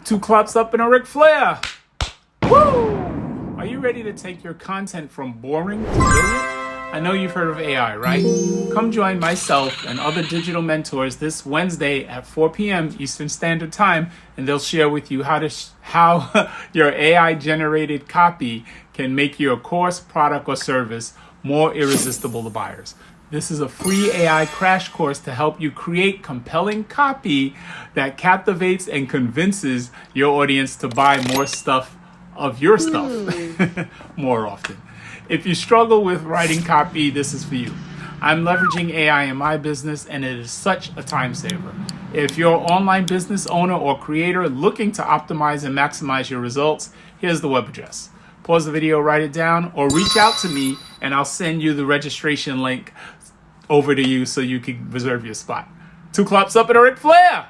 Two claps up and a Ric Flair. Woo! Are you ready to take your content from boring to brilliant? I know you've heard of AI, right? Come join myself and other digital mentors this Wednesday at 4 p.m. Eastern Standard Time, and they'll share with you how your AI-generated copy can make your course, product, or service more irresistible to buyers. This is a free AI crash course to help you create compelling copy that captivates and convinces your audience to buy more stuff of your stuff more often. If you struggle with writing copy, this is for you. I'm leveraging AI in my business, and it is such a time saver. If you're an online business owner or creator looking to optimize and maximize your results, here's the web address. Pause the video, write it down, or reach out to me, and I'll send you the registration link over to you so you can reserve your spot. Two claps up and a Ric Flair!